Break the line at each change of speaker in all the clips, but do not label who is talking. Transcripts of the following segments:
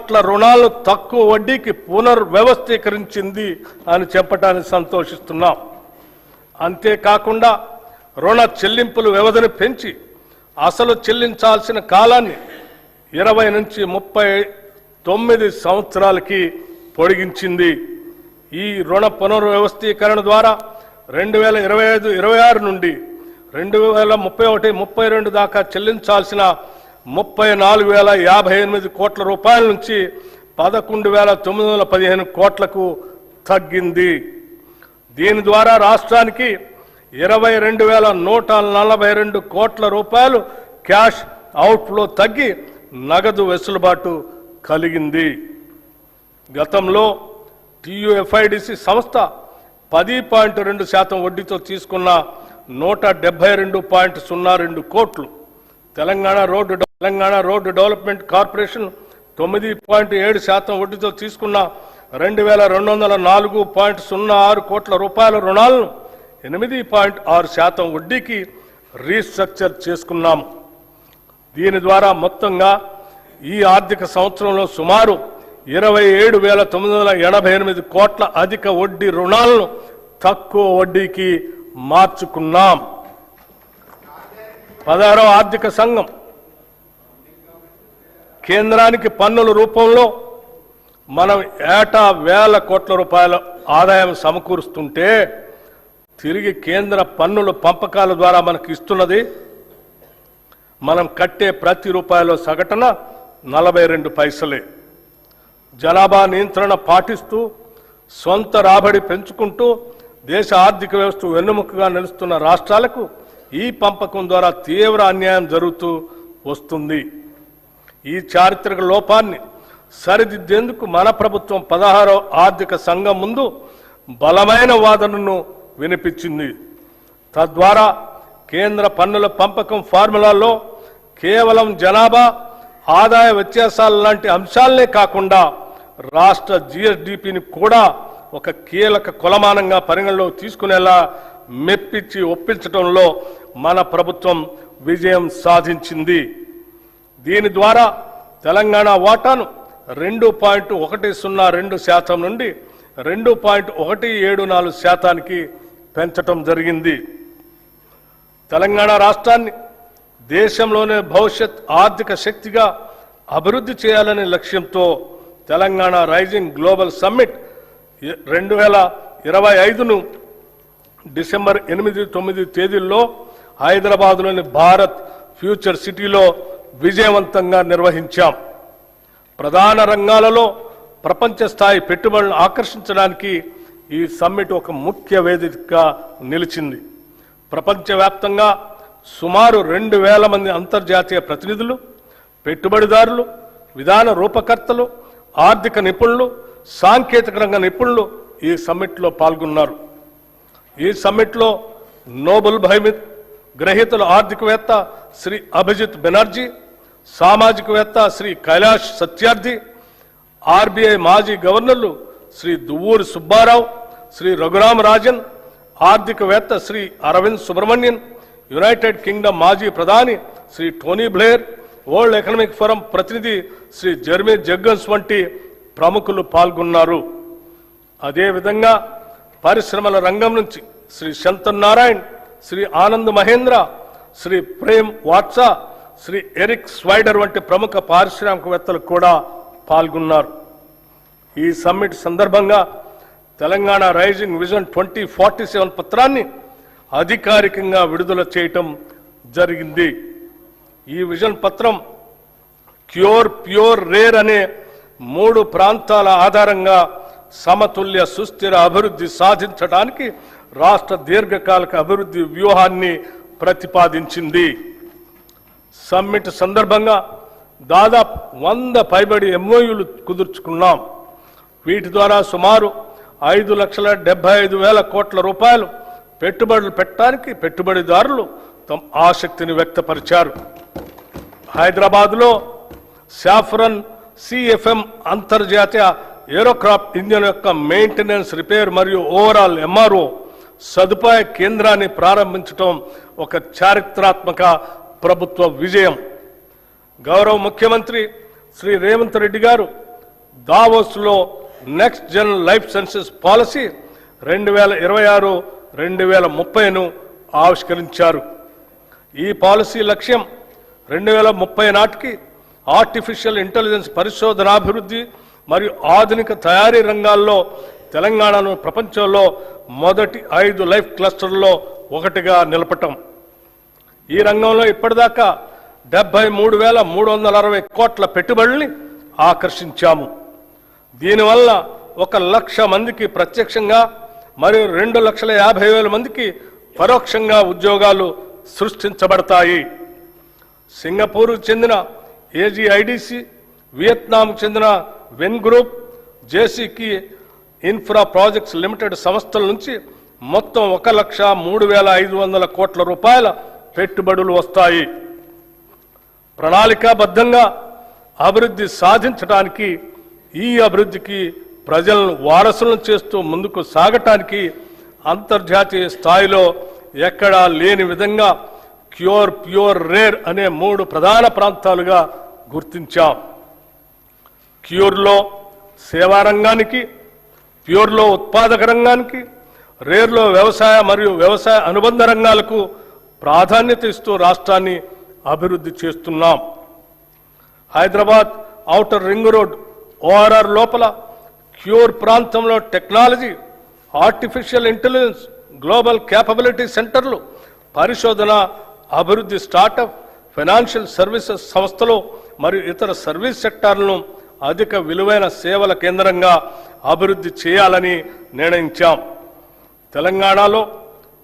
కోట్ల రుణాలు తక్కువ వడ్డీకి పునర్వ్యవస్థీకరించింది అని చెప్పడానికి సంతోషిస్తున్నాం. అంతేకాకుండా రుణ చెల్లింపుల వ్యవధిని పెంచి అసలు చెల్లించాల్సిన కాలాన్ని 20 నుంచి 39 సంవత్సరాలకి పొడిగించింది. ఈ రుణ పునర్వ్యవస్థీకరణ ద్వారా 2025-26 నుండి 2031-32 దాకా చెల్లించాల్సిన 34,058 కోట్ల రూపాయల నుంచి 11,915 కోట్లకు తగ్గింది. దీని ద్వారా రాష్ట్రానికి 22,142 కోట్ల రూపాయలు క్యాష్ అవుట్ఫ్లో తగ్గి నగదు వెసులుబాటు కలిగింది. గతంలో TUFIDC సంస్థ 10.2% వడ్డీతో తీసుకున్న 172.02 కోట్లు, తెలంగాణ రోడ్డు డెవలప్మెంట్ కార్పొరేషన్ 9.7% వడ్డీతో తీసుకున్న 2,204.06 కోట్ల రూపాయల రుణాలను 8.6% వడ్డీకి రీస్ట్రక్చర్ చేసుకున్నాం. దీని ద్వారా మొత్తంగా ఈ ఆర్థిక సంవత్సరంలో సుమారు 27,988 కోట్ల అధిక వడ్డీ రుణాలను తక్కువ వడ్డీకి మార్చుకున్నాం. 16వ ఆర్థిక సంఘం కేంద్రానికి పన్నుల రూపంలో మనం ఏటా 1,000 కోట్ల రూపాయల ఆదాయం సమకూరుస్తుంటే తిరిగి కేంద్ర పన్నుల పంపకాల ద్వారా మనకు ఇస్తున్నది మనం కట్టే ప్రతి రూపాయలో సగటున 42 పైసలే. జనాభా నియంత్రణ పాటిస్తూ సొంత రాబడి పెంచుకుంటూ దేశ ఆర్థిక వ్యవస్థ వెన్నెముకగా నిలుస్తున్న రాష్ట్రాలకు ఈ పంపకం ద్వారా తీవ్ర అన్యాయం జరుగుతూ వస్తుంది. ఈ చారిత్రక లోపాన్ని సరిదిద్దేందుకు మన ప్రభుత్వం 16వ ఆర్థిక సంఘం ముందు బలమైన వాదనను వినిపించింది. తద్వారా కేంద్ర పన్నుల పంపకం ఫార్ములాలో కేవలం జనాభా ఆదాయ వ్యత్యాసాలు లాంటి అంశాలనే కాకుండా రాష్ట్ర GSDPని కూడా ఒక కీలక కొలమానంగా పరిగణలో తీసుకునేలా మెప్పించి ఒప్పించడంలో మన ప్రభుత్వం విజయం సాధించింది. దీని ద్వారా తెలంగాణ వాటాను 2.102% నుండి 2.174%కి పెంచటం జరిగింది. తెలంగాణ రాష్ట్రాన్ని దేశంలోనే భవిష్యత్ ఆర్థిక శక్తిగా అభివృద్ధి చేయాలనే లక్ష్యంతో తెలంగాణ రైజింగ్ గ్లోబల్ సమ్మిట్ 2025ను డిసెంబర్ 8-9 తేదీల్లో హైదరాబాద్లోని భారత్ ఫ్యూచర్ సిటీలో విజయవంతంగా నిర్వహించాం. ప్రధాన రంగాలలో ప్రపంచ స్థాయి పెట్టుబడులను ఆకర్షించడానికి ఈ సమ్మిట్ ఒక ముఖ్య వేదికగా నిలిచింది. ప్రపంచవ్యాప్తంగా సుమారు 2,000 మంది అంతర్జాతీయ ప్రతినిధులు, పెట్టుబడిదారులు, విధాన రూపకర్తలు, ఆర్థిక నిపుణులు, సాంకేతిక రంగ నిపుణులు ఈ సమ్మిట్లో పాల్గొన్నారు. ఈ సమ్మిట్లో నోబెల్ బహుమతి గ్రహీతలు ఆర్థికవేత్త శ్రీ అభిజిత్ బెనర్జీ, సామాజికవేత్త శ్రీ కైలాష్ సత్యార్థి, RBI మాజీ గవర్నర్లు శ్రీ దువ్వూరి సుబ్బారావు, శ్రీ రఘురామ రాజన్, ఆర్థికవేత్త శ్రీ అరవింద్ సుబ్రహ్మణ్యన్, యునైటెడ్ కింగ్డమ్ మాజీ ప్రధాని Shri Tony Blair, World Economic Forum ప్రతినిధి శ్రీ జెర్మీ జగ్గన్స్ వంటి ప్రముఖులు పాల్గొన్నారు. అదేవిధంగా పరిశ్రమల రంగం నుంచి శ్రీ శంతన్ నారాయణ్, శ్రీ ఆనంద్ మహేంద్ర, శ్రీ ప్రేమ్ వాట్సా, శ్రీ ఎరిక్ స్వైడర్ వంటి ప్రముఖ పారిశ్రామికవేత్తలు కూడా పాల్గొన్నారు. ఈ సమ్మిట్ సందర్భంగా తెలంగాణ రైజింగ్ విజన్ 2047 పత్రాన్ని అధికారికంగా విడుదల చేయటం జరిగింది. ఈ విజన్ పత్రం క్యూర్, ప్యూర్, రేర్ అనే 3 ప్రాంతాల ఆధారంగా సమతుల్య సుస్థిర అభివృద్ధి సాధించడానికి రాష్ట్ర దీర్ఘకాలిక అభివృద్ధి వ్యూహాన్ని ప్రతిపాదించింది. సమ్మిట్ సందర్భంగా దాదాపు 100 పైబడి MOUలు కుదుర్చుకున్నాం. వీటి ద్వారా సుమారు 5,75,000 కోట్ల రూపాయలు పెట్టుబడులు పెట్టడానికి పెట్టుబడిదారులు తమ ఆసక్తిని వ్యక్తపరిచారు. హైదరాబాద్లో సాఫ్రన్ CFM అంతర్జాతీయ ఏరోక్రాఫ్ట్ ఇంజన్ యొక్క మెయింటెనెన్స్, రిపేర్ మరియు ఓవరాల్ MRO సదుపాయ కేంద్రాన్ని ప్రారంభించడం ఒక చారిత్రాత్మక ప్రభుత్వ విజయం. గౌరవ ముఖ్యమంత్రి శ్రీ రేవంత్ రెడ్డి గారు దావోస్లో next gen life sciences policy 2026-2030ను ఆవిష్కరించారు. ఈ పాలసీ లక్ష్యం 2030 నాటికి ఆర్టిఫిషియల్ ఇంటెలిజెన్స్ పరిశోధనాభివృద్ధి మరియు ఆధునిక తయారీ రంగాల్లో తెలంగాణను ప్రపంచంలో మొదటి 5 లైఫ్ క్లస్టర్లలో ఒకటిగా నిలపటం. ఈ రంగంలో ఇప్పటిదాకా 73,360 కోట్ల పెట్టుబడుల్ని ఆకర్షించాము. దీనివల్ల 1,00,000 మందికి ప్రత్యక్షంగా మరియు 2,50,000 మందికి పరోక్షంగా ఉద్యోగాలు సృష్టించబడతాయి. సింగపూర్కు చెందిన ఏజీఐడిసి, వియత్నాంకు చెందిన వెన్ గ్రూప్, జేసీకి ఇన్ఫ్రా ప్రాజెక్ట్స్ లిమిటెడ్ సంస్థల నుంచి మొత్తం 1,03,500 కోట్ల రూపాయల పెట్టుబడులు వస్తాయి. ప్రణాళికాబద్ధంగా అభివృద్ధి సాధించడానికి, ఈ అభివృద్ధికి ప్రజలను వారసులను చేస్తూ ముందుకు సాగటానికి అంతర్జాతీయ స్థాయిలో ఎక్కడా లేని విధంగా క్యూర్, ప్యూర్, రేర్ అనే 3 ప్రధాన ప్రాంతాలుగా గుర్తించాం. క్యూర్లో సేవా రంగానికి, ప్యూర్లో ఉత్పాదక రంగానికి, రేర్లో వ్యవసాయ మరియు వ్యవసాయ అనుబంధ రంగాలకు ప్రాధాన్యత ఇస్తూ రాష్ట్రాన్ని అభివృద్ధి చేస్తున్నాం. Hyderabad outer ring road ORR లోపల క్యూర్ ప్రాంతంలో technology, artificial intelligence, global capability సెంటర్లు, పరిశోధన, అభివృద్ధి, స్టార్టప్, ఫైనాన్షియల్ సర్వీసెస్ సంస్థలు మరియు ఇతర సర్వీస్ సెక్టార్లను అధిక విలువైన సేవల కేంద్రంగా అభివృద్ధి చేయాలని నిర్ణయించాం. తెలంగాణలో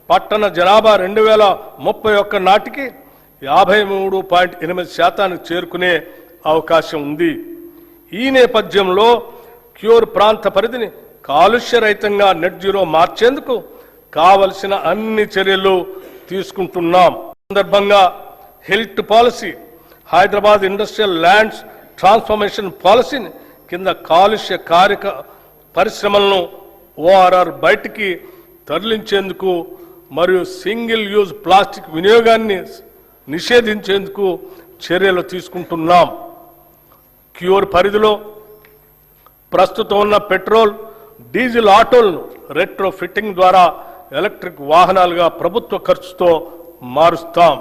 పట్టణ జనాభా 2031 నాటికి 53.8% చేరుకునే అవకాశం ఉంది. ఈ నేపథ్యంలో క్యూర్ ప్రాంత పరిధిని కాలుష్య రహితంగా నెట్ జీరో మార్చేందుకు కావలసిన అన్ని చర్యలు తీసుకుంటున్నాం. సందర్భంగా health policy, Hyderabad industrial lands transformation పాలసీని కింద కాలుష్య కారక పరిశ్రమలను ఓఆర్ఆర్ బయటికి తరలించేందుకు మరియు సింగిల్ యూజ్ ప్లాస్టిక్ వినియోగాన్ని నిషేధించేందుకు చర్యలు తీసుకుంటున్నాం. క్యూర్ పరిధిలో ప్రస్తుతం ఉన్న పెట్రోల్, డీజిల్ ఆటోలను రెట్రో ఫిట్టింగ్ ద్వారా ఎలక్ట్రిక్ వాహనాలుగా ప్రభుత్వ ఖర్చుతో మారుస్తాం.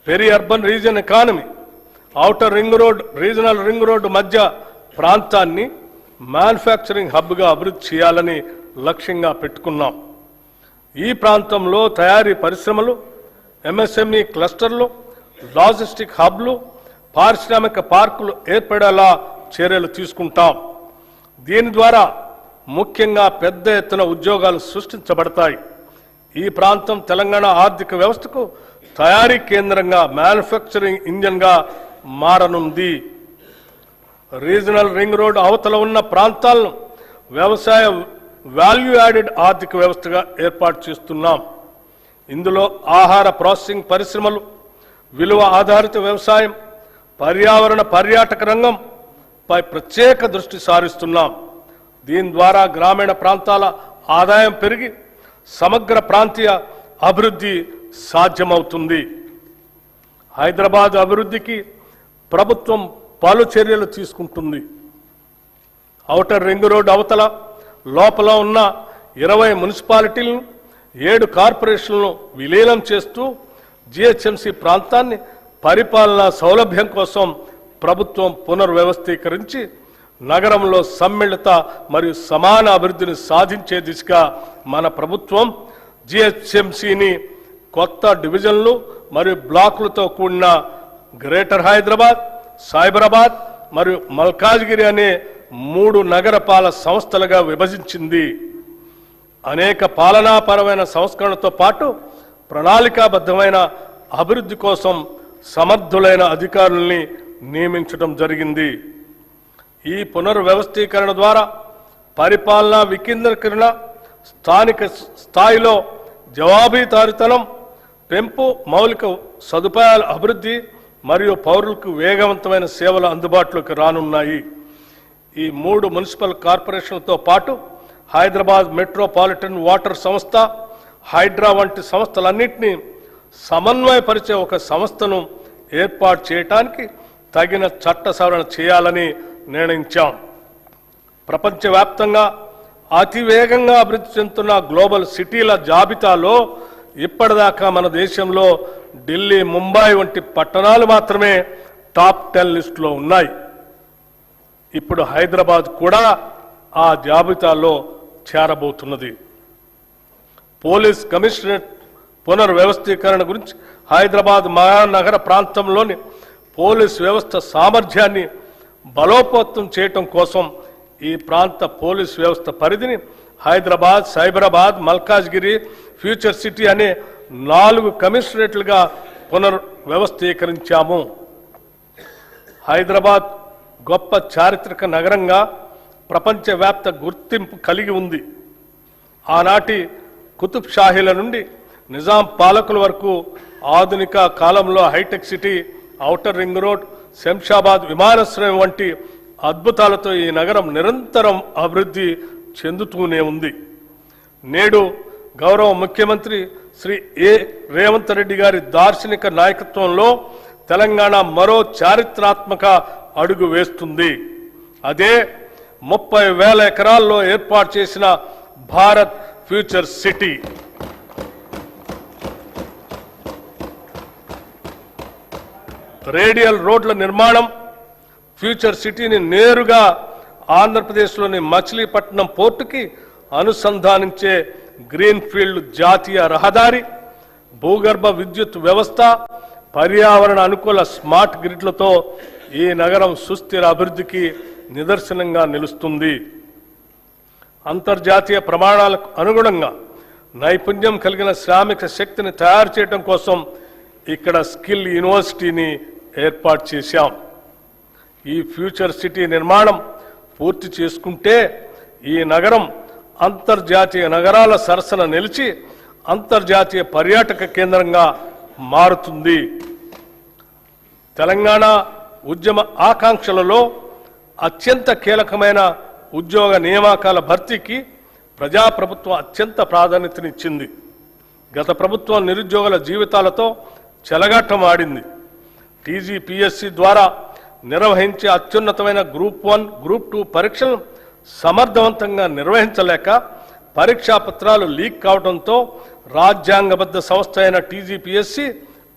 Peri urban region economy, outer ring road, regional ring road మధ్య ప్రాంతాన్ని మ్యానుఫ్యాక్చరింగ్ హబ్గా అభివృద్ధి చేయాలని లక్ష్యంగా పెట్టుకున్నాం. ఈ ప్రాంతంలో తయారీ పరిశ్రమలు, ఎంఎస్ఎంఈ క్లస్టర్లు, లాజిస్టిక్ హబ్లు, పారిశ్రామిక పార్కులు ఏర్పడేలా చర్యలు తీసుకుంటాం. దీని ద్వారా ముఖ్యంగా పెద్ద ఎత్తున ఉద్యోగాలు సృష్టించబడతాయి. ఈ ప్రాంతం తెలంగాణ ఆర్థిక వ్యవస్థకు తయారీ కేంద్రంగా, మ్యానుఫ్యాక్చరింగ్ ఇంజన్గా మారనుంది. రీజనల్ రింగ్ రోడ్ అవతల ఉన్న ప్రాంతాలను వ్యవసాయ వాల్యూ యాడెడ్ ఆర్థిక వ్యవస్థగా ఏర్పాటు చేస్తున్నాం. ఇందులో ఆహార ప్రాసెసింగ్ పరిశ్రమలు, విలువ ఆధారిత వ్యవసాయం, పర్యావరణ పర్యాటక రంగం పై ప్రత్యేక దృష్టి సారిస్తున్నాం. దీని ద్వారా గ్రామీణ ప్రాంతాల ఆదాయం పెరిగి సమగ్ర ప్రాంతీయ అభివృద్ధి సాధ్యమవుతుంది. హైదరాబాద్ అభివృద్ధికి ప్రభుత్వం పలు చర్యలు తీసుకుంటుంది. ఔటర్ రింగ్ రోడ్ అవతల లోపల ఉన్న 20 మున్సిపాలిటీలను, 7 కార్పొరేషన్లను విలీనం చేస్తూ జిహెచ్ఎంసీ ప్రాంతాన్ని పరిపాలనా సౌలభ్యం కోసం ప్రభుత్వం పునర్వ్యవస్థీకరించి నగరంలో సమ్మిళిత మరియు సమాన అభివృద్ధిని సాధించే దిశగా మన ప్రభుత్వం జిహెచ్ఎంసీని కొత్త డివిజన్లు మరియు బ్లాకులతో కూడిన గ్రేటర్ హైదరాబాద్, సైబరాబాద్ మరియు మల్కాజ్గిరి అనే 3 నగరపాలక సంస్థలుగా విభజించింది. అనేక పాలనాపరమైన సంస్కరణలతో పాటు ప్రణాళికాబద్ధమైన అభివృద్ధి కోసం సమర్థులైన అధికారుల్ని నియమించడం జరిగింది. ఈ పునర్వ్యవస్థీకరణ ద్వారా పరిపాలనా వికేంద్రీకరణ, స్థానిక స్థాయిలో జవాబుదారీతనం పెంపు, మౌలిక సదుపాయాల అభివృద్ధి మరియు పౌరులకు వేగవంతమైన సేవలు అందుబాటులోకి రానున్నాయి. ఈ 3 మున్సిపల్ కార్పొరేషన్లతో పాటు హైదరాబాద్ మెట్రోపాలిటన్ వాటర్ సంస్థ, హైడ్రా వంటి సంస్థలన్నింటినీ సమన్వయపరిచే ఒక సంస్థను ఏర్పాటు చేయడానికి తగిన చట్ట సవరణ చేయాలని నిర్ణయించాం. ప్రపంచవ్యాప్తంగా అతివేగంగా అభివృద్ధి చెందుతున్న గ్లోబల్ సిటీల జాబితాలో ఇప్పటిదాకా మన దేశంలో ఢిల్లీ, ముంబై వంటి పట్టణాలు మాత్రమే టాప్ 10 లిస్టులో ఉన్నాయి. ఇప్పుడు హైదరాబాద్ కూడా ఆ జాబితాలో చేరబోతున్నది. పోలీస్ కమిషనరేట్ పునర్వ్యవస్థీకరణ గురించి హైదరాబాద్ మహానగర ప్రాంతంలోని పోలీస్ వ్యవస్థ సామర్థ్యాన్ని బలోపేతం చేయటం కోసం ఈ ప్రాంత పోలీస్ వ్యవస్థ పరిధిని హైదరాబాద్, సైబరాబాద్, మల్కాజ్గిరి, ఫ్యూచర్ సిటీ అనే 4 కమిషనరేట్లుగా పునర్వ్యవస్థీకరించాము. హైదరాబాద్ గొప్ప చారిత్రక నగరంగా ప్రపంచవ్యాప్త గుర్తింపు కలిగి ఉంది. ఆనాటి కుతుబ్ షాహీల నుండి నిజాం పాలకుల వరకు ఆధునిక కాలంలో hitech city, outer ring road, Shamshabad విమానాశ్రయం వంటి అద్భుతాలతో ఈ నగరం నిరంతరం అభివృద్ధి చెందుతూనే ఉంది. నేడు గౌరవ ముఖ్యమంత్రి శ్రీ రేవంత్ రెడ్డి గారి దార్శనిక నాయకత్వంలో తెలంగాణ మరో చారిత్రాత్మక అడుగు వేస్తుంది. అదే 30,000 ఎకరాల్లో ఏర్పాటు చేసిన భారత్ ఫ్యూచర్ సిటీ. రేడియల్ రోడ్ల నిర్మాణం ఫ్యూచర్ సిటీని నేరుగా ఆంధ్రప్రదేశ్లోని మచిలీపట్నం పోర్టుకి అనుసంధానించే గ్రీన్ఫీల్డ్ జాతీయ రహదారి, భూగర్భ విద్యుత్ వ్యవస్థ, పర్యావరణ అనుకూల స్మార్ట్ గ్రిడ్లతో ఈ నగరం సుస్థిర అభివృద్ధికి నిదర్శనంగా నిలుస్తుంది. అంతర్జాతీయ ప్రమాణాలకు అనుగుణంగా నైపుణ్యం కలిగిన శ్రామిక శక్తిని తయారు చేయడం కోసం ఇక్కడ స్కిల్ యూనివర్సిటీని ఏర్పాటు చేశాం. ఈ ఫ్యూచర్ సిటీ నిర్మాణం పూర్తి చేసుకుంటే ఈ నగరం అంతర్జాతీయ నగరాల సరసన నిలిచి అంతర్జాతీయ పర్యాటక కేంద్రంగా మారుతుంది. తెలంగాణ ఉద్యమ ఆకాంక్షలలో అత్యంత కీలకమైన ఉద్యోగ నియామకాల భర్తీకి ప్రజాప్రభుత్వం అత్యంత ప్రాధాన్యతనిచ్చింది. గత ప్రభుత్వం నిరుద్యోగుల జీవితాలతో చెలగాటం ఆడింది. టీజీపీఎస్సీ ద్వారా నిర్వహించే అత్యున్నతమైన గ్రూప్ 1, గ్రూప్ 2 పరీక్షలను సమర్థవంతంగా నిర్వహించలేక పరీక్షా పత్రాలు లీక్ కావడంతో రాజ్యాంగబద్ధ సంస్థ అయిన టీజీపీఎస్సీ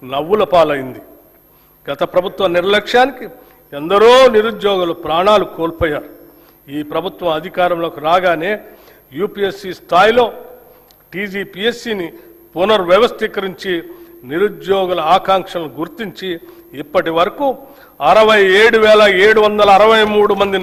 నవ్వుల పాలైంది. గత ప్రభుత్వ నిర్లక్ష్యానికి ఎందరో నిరుద్యోగులు ప్రాణాలు కోల్పోయారు. ఈ ప్రభుత్వం అధికారంలోకి రాగానే యూపీఎస్సీ స్థాయిలో టీజీపీఎస్సీని పునర్వ్యవస్థీకరించి నిరుద్యోగుల ఆకాంక్షలను గుర్తించి ఇప్పటి వరకు 67,763 మంది